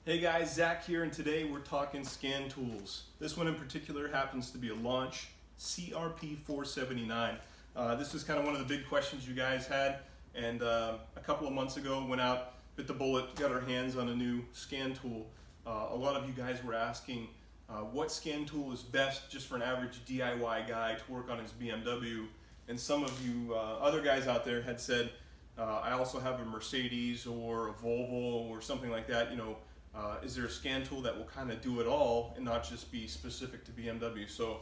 Hey guys, Zach here, and today we're talking scan tools. This one in particular happens to be a Launch CRP479. This is kind of one of the big questions you guys had, and a couple of months ago went out, bit the bullet, got our hands on a new scan tool. A lot of you guys were asking what scan tool is best just for an average DIY guy to work on his BMW, and some of you other guys out there had said, I also have a Mercedes or a Volvo or something like that, is there a scan tool that will kind of do it all and not just be specific to BMW? So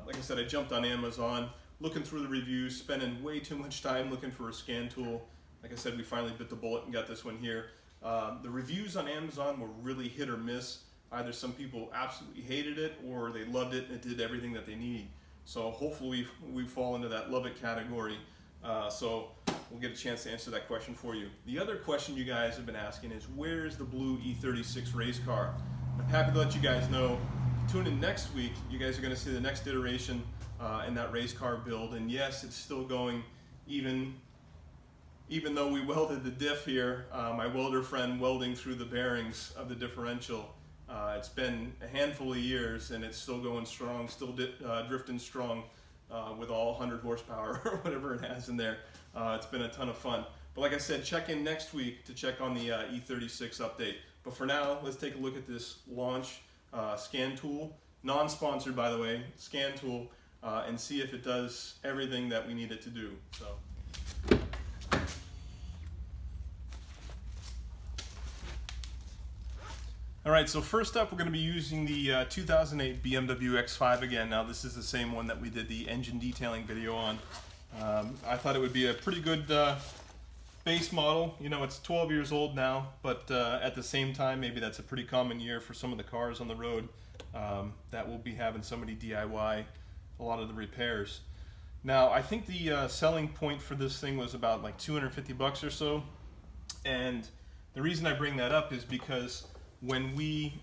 like I said, I jumped on Amazon, looking through the reviews, spending way too much time looking for a scan tool. Like I said, we finally bit the bullet and got this one here. The reviews on Amazon were really hit or miss. Either some people absolutely hated it or they loved it and it did everything that they need. So hopefully we fall into that love it category. So we'll get a chance to answer that question for you. The other question you guys have been asking is, where's the blue E36 race car? I'm happy to let you guys know. Tune in next week. You guys are going to see the next iteration in that race car build. And yes, it's still going, even though we welded the diff here, my welder friend welding through the bearings of the differential. It's been a handful of years and it's still going strong, still drifting strong with all 100 horsepower or whatever it has in there. It's been a ton of fun. But like I said, check in next week to check on the E36 update. But for now, let's take a look at this Launch scan tool, non-sponsored by the way, scan tool, and see if it does everything that we need it to do. So. All right, so first up, we're going to be using the 2008 BMW X5 again. Now, this is the same one that we did the engine detailing video on. I thought it would be a pretty good base model. You know, it's 12 years old now, but at the same time, maybe that's a pretty common year for some of the cars on the road that will be having somebody DIY a lot of the repairs. Now, I think the selling point for this thing was about like 250 bucks or so. And the reason I bring that up is because when we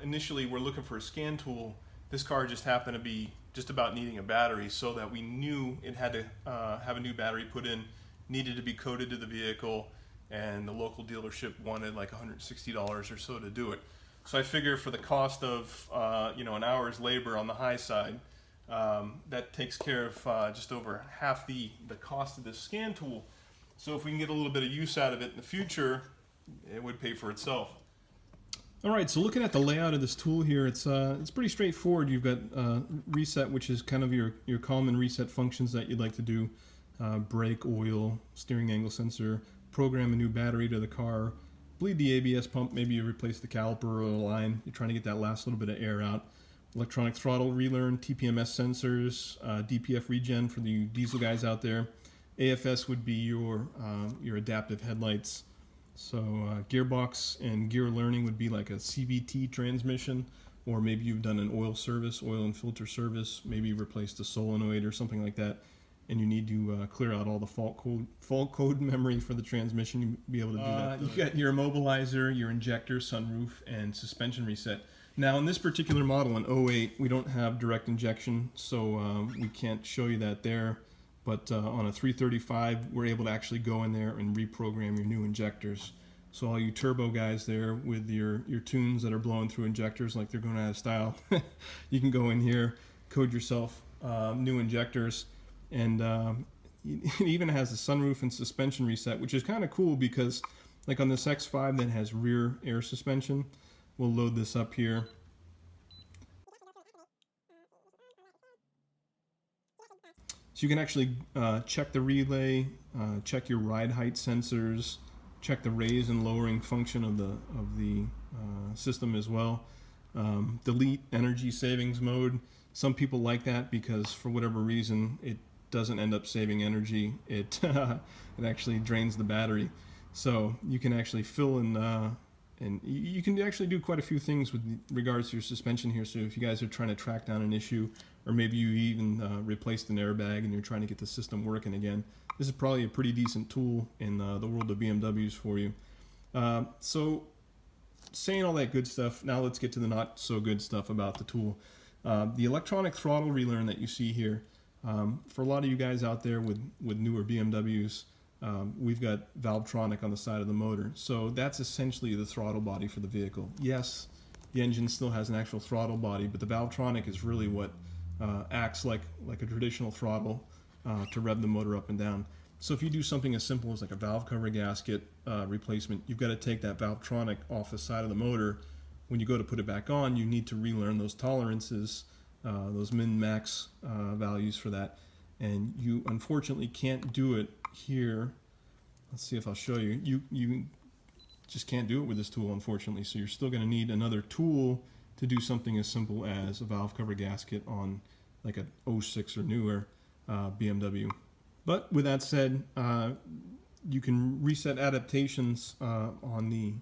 initially were looking for a scan tool, this car just happened to be just about needing a battery, so that we knew it had to have a new battery put in, needed to be coded to the vehicle, and the local dealership wanted like $160 or so to do it. So I figure for the cost of an hour's labor on the high side, that takes care of just over half the cost of this scan tool. So if we can get a little bit of use out of it in the future, it would pay for itself. All right, so looking at the layout of this tool here, it's pretty straightforward. You've got reset, which is kind of your common reset functions that you'd like to do. Brake, oil, steering angle sensor, program a new battery to the car, bleed the ABS pump, maybe you replace the caliper or the line. You're trying to get that last little bit of air out. Electronic throttle relearn, TPMS sensors, DPF regen for the diesel guys out there. AFS would be your adaptive headlights. So gearbox and gear learning would be like a CVT transmission, or maybe you've done an oil service, oil and filter service, maybe you replaced a solenoid or something like that, and you need to clear out all the fault code memory for the transmission. You'd be able to do that. You got your immobilizer, your injector, sunroof, and suspension reset. Now in this particular model in 08, we don't have direct injection, so we can't show you that there. But on a 335, we're able to actually go in there and reprogram your new injectors. So all you turbo guys there with your tunes that are blowing through injectors like they're going out of style, you can go in here, code yourself new injectors, and it even has a sunroof and suspension reset, which is kind of cool because like on this X5 that has rear air suspension, we'll load this up here. So you can actually check the relay, check your ride height sensors, check the raise and lowering function of the system as well. Delete energy savings mode. Some people like that because for whatever reason it doesn't end up saving energy. It actually drains the battery. So you can actually fill in and you can actually do quite a few things with regards to your suspension here. So if you guys are trying to track down an issue, or maybe you even replaced an airbag and you're trying to get the system working again, this is probably a pretty decent tool in the world of BMWs for you. So saying all that good stuff, now let's get to the not so good stuff about the tool. The electronic throttle relearn that you see here, for a lot of you guys out there with newer BMWs, we've got Valvetronic on the side of the motor. So that's essentially the throttle body for the vehicle. Yes, the engine still has an actual throttle body, but the Valvetronic is really what acts like a traditional throttle to rev the motor up and down. So if you do something as simple as like a valve cover gasket replacement, you've got to take that Valvetronic off the side of the motor. When you go to put it back on, you need to relearn those tolerances, those min-max values for that. And you unfortunately can't do it here. Let's see if I'll show you. You just can't do it with this tool, unfortunately. So you're still going to need another tool to do something as simple as a valve cover gasket on like a 06 or newer BMW. But with that said, you can reset adaptations on the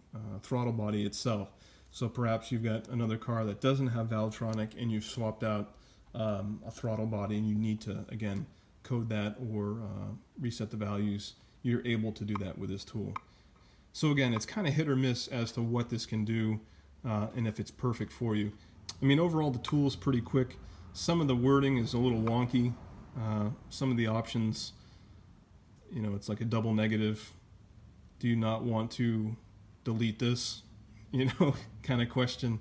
throttle body itself. So perhaps you've got another car that doesn't have Valvetronic and you've swapped out a throttle body and you need to, again, code that or reset the values. You're able to do that with this tool. So again, it's kind of hit or miss as to what this can do and if it's perfect for you. I mean, overall the tool is pretty quick. Some of the wording is a little wonky. Some of the options, you know, it's like a double negative. Do you not want to delete this? You know, kind of question.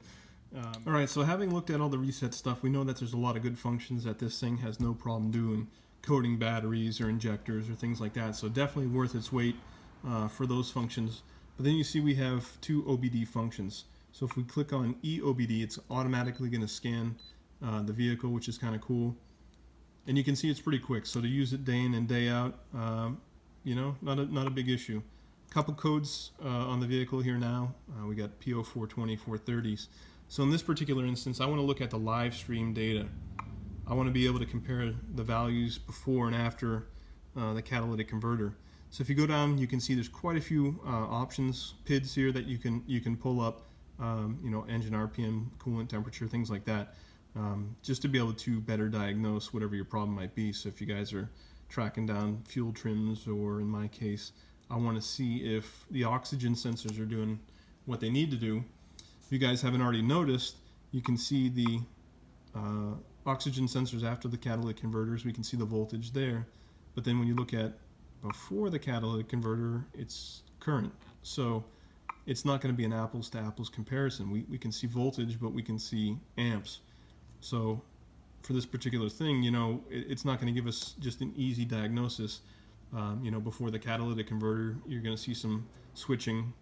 All right, so having looked at all the reset stuff, we know that there's a lot of good functions that this thing has no problem doing, coding batteries or injectors or things like that. So definitely worth its weight for those functions. But then you see we have two OBD functions. So if we click on eOBD, it's automatically going to scan the vehicle, which is kind of cool. And you can see it's pretty quick. So to use it day in and day out, you know, not a big issue. Couple codes on the vehicle here now. We got P0420, 430s. So in this particular instance, I want to look at the live stream data. I want to be able to compare the values before and after the catalytic converter. So if you go down, you can see there's quite a few options, PIDs here that you can pull up. You know, engine RPM, coolant temperature, things like that, just to be able to better diagnose whatever your problem might be. So if you guys are tracking down fuel trims, or in my case, I want to see if the oxygen sensors are doing what they need to do. If you guys haven't already noticed, you can see the oxygen sensors after the catalytic converters. We can see the voltage there. But then when you look at before the catalytic converter, it's current. So it's not going to be an apples to apples comparison. We can see voltage, but we can see amps. So for this particular thing, you know, it's not going to give us just an easy diagnosis. You know, before the catalytic converter, you're going to see some switching,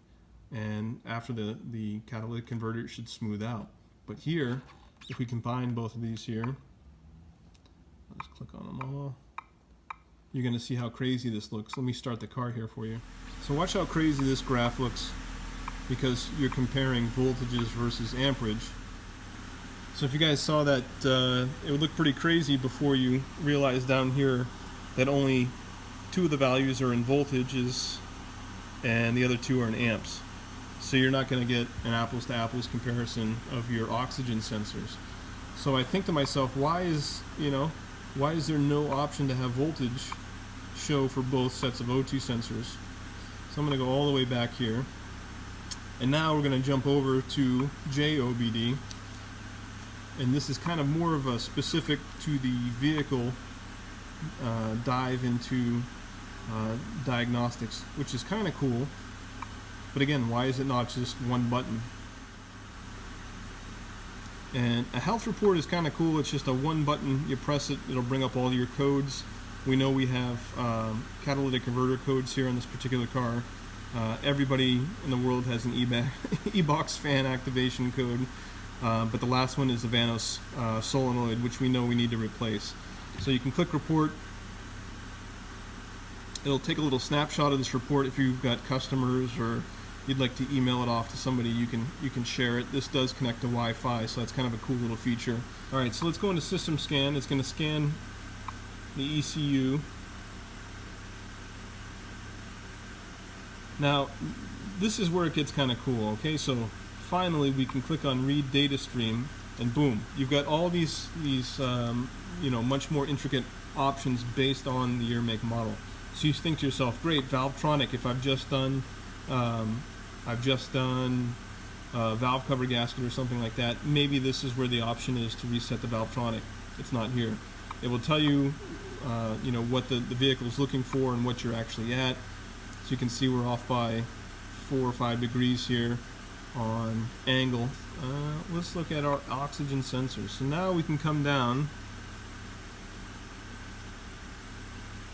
and after the catalytic converter, it should smooth out. But here, if we combine both of these here, I'll just click on them all, you're going to see how crazy this looks. Let me start the car here for you. So watch how crazy this graph looks, because you're comparing voltages versus amperage. So if you guys saw that, it would look pretty crazy before you realize down here that only two of the values are in voltages and the other two are in amps. So you're not going to get an apples to apples comparison of your oxygen sensors. So I think to myself, why is there no option to have voltage show for both sets of O2 sensors? So I'm going to go all the way back here, and now we're going to jump over to JOBD, and this is kind of more of a specific to the vehicle dive into diagnostics, which is kind of cool. But again, why is it not just one button? And a health report is kind of cool. It's just a one button, you press it, it'll bring up all your codes. We know we have catalytic converter codes here on this particular car. Everybody in the world has an e-box fan activation code, but the last one is the Vanos solenoid, which we know we need to replace. So you can click report. It'll take a little snapshot of this report. If you've got customers or you'd like to email it off to somebody, you can share it. This does connect to Wi-Fi, so that's kind of a cool little feature. All right, so let's go into system scan. It's going to scan the ECU. Now, this is where it gets kind of cool. Okay, so finally we can click on read data stream, and boom, you've got all these you know, much more intricate options based on the year, make, model. So you think to yourself, great, Valvetronic, if I've just done valve cover gasket or something like that, maybe this is where the option is to reset the Valvetronic. It's not here. It will tell you, you know, what the vehicle is looking for and what you're actually at. So you can see we're off by 4 or 5 degrees here on angle. Let's look at our oxygen sensors. So now we can come down,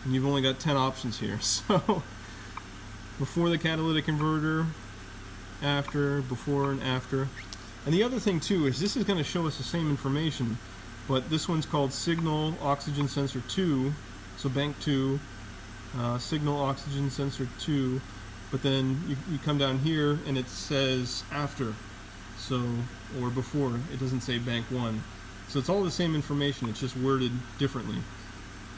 and you've only got 10 options here. So before the catalytic converter, after, before and after. And the other thing too is this is going to show us the same information, but this one's called signal oxygen sensor 2, so bank 2, signal oxygen sensor 2, but then you come down here and it says after, so, or before. It doesn't say bank 1. So it's all the same information, it's just worded differently.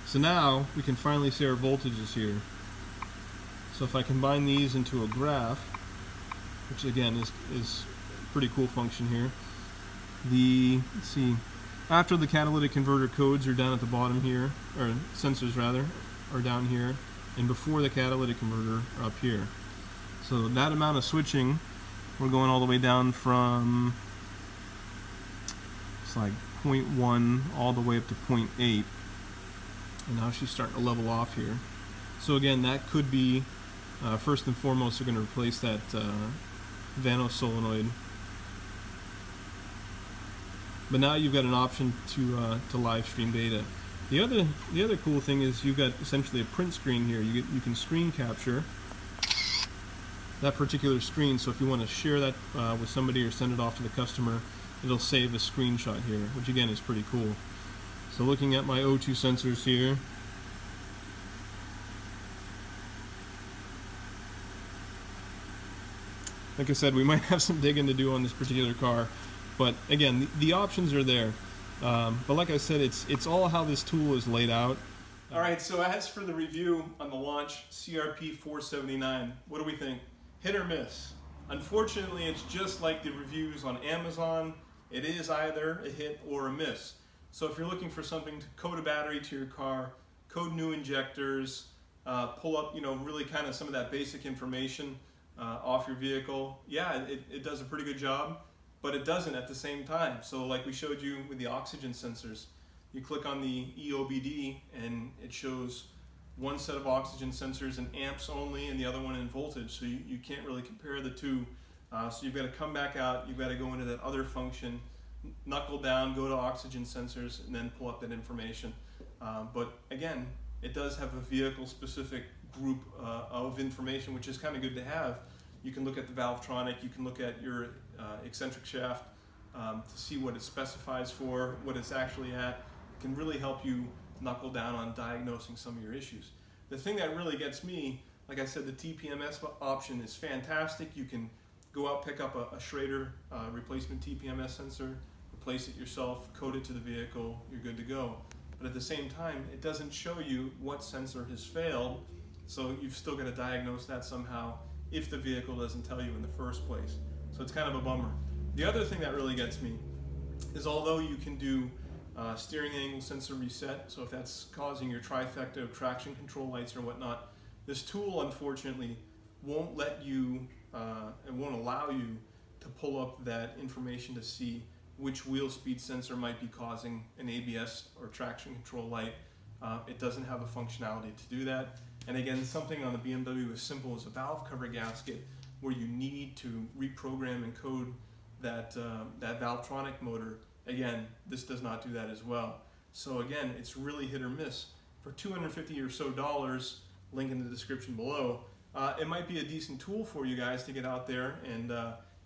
So now we can finally see our voltages here. So if I combine these into a graph, which again is a pretty cool function here. Let's see, after the catalytic converter codes are down at the bottom here, or sensors rather, are down here, and before the catalytic converter are up here. So that amount of switching, we're going all the way down from, it's like 0.1 all the way up to 0.8. And now she's starting to level off here. So again, that could be, first and foremost, they're going to replace that Vanos solenoid. But now you've got an option to live stream data. The other cool thing is you've got essentially a print screen here. You can screen capture that particular screen. So if you want to share that with somebody or send it off to the customer, it'll save a screenshot here, which again is pretty cool. So looking at my O2 sensors here, like I said, we might have some digging to do on this particular car, but again, the options are there. But like I said, it's all how this tool is laid out. All right, so as for the review on the launch CRP479, what do we think? Hit or miss? Unfortunately, it's just like the reviews on Amazon. It is either a hit or a miss. So if you're looking for something to code a battery to your car, code new injectors, pull up, you know, really kind of some of that basic information off your vehicle, yeah, it does a pretty good job, but it doesn't at the same time. So like we showed you with the oxygen sensors, you click on the EOBD and it shows one set of oxygen sensors in amps only and the other one in voltage, so you can't really compare the two. So you've got to come back out, you've got to go into that other function, knuckle down, go to oxygen sensors, and then pull up that information. But again, it does have a vehicle-specific group of information, which is kind of good to have. You can look at the Valvetronic, you can look at your eccentric shaft to see what it specifies for, what it's actually at. It can really help you knuckle down on diagnosing some of your issues. The thing that really gets me, like I said, the TPMS option is fantastic. You can go out, pick up a Schrader replacement TPMS sensor, replace it yourself, code it to the vehicle, you're good to go. But at the same time, it doesn't show you what sensor has failed, so you've still got to diagnose that somehow if the vehicle doesn't tell you in the first place. So it's kind of a bummer. The other thing that really gets me is although you can do steering angle sensor reset, so if that's causing your trifecta of traction control lights or whatnot, this tool unfortunately won't let you, it won't allow you to pull up that information to see which wheel speed sensor might be causing an ABS or traction control light. It doesn't have the functionality to do that. And again, something on the BMW as simple as a valve cover gasket, where you need to reprogram and code that Valvetronic motor. Again, this does not do that as well. So again, it's really hit or miss. For $250 or so, link in the description below, it might be a decent tool for you guys to get out there and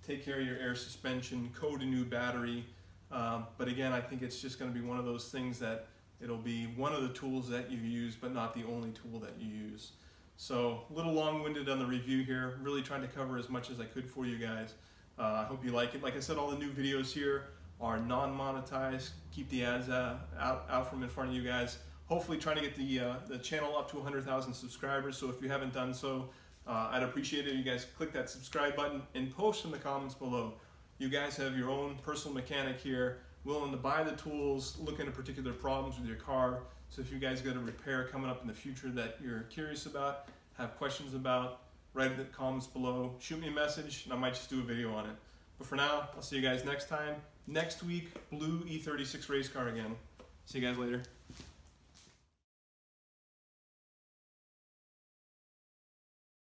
take care of your air suspension, code a new battery. But again, I think it's just going to be one of those things that it'll be one of the tools that you use, but not the only tool that you use. So a little long-winded on the review here, really trying to cover as much as I could for you guys. I hope you like it. Like I said, all the new videos here are non-monetized. Keep the ads out from in front of you guys. Hopefully trying to get the channel up to 100,000 subscribers. So if you haven't done so, I'd appreciate it if you guys click that subscribe button and post in the comments below. You guys have your own personal mechanic here, willing to buy the tools, look into particular problems with your car. So if you guys got a repair coming up in the future that you're curious about, have questions about, write in the comments below, shoot me a message, and I might just do a video on it. But for now, I'll see you guys next time. Next week, blue E36 race car again. See you guys later.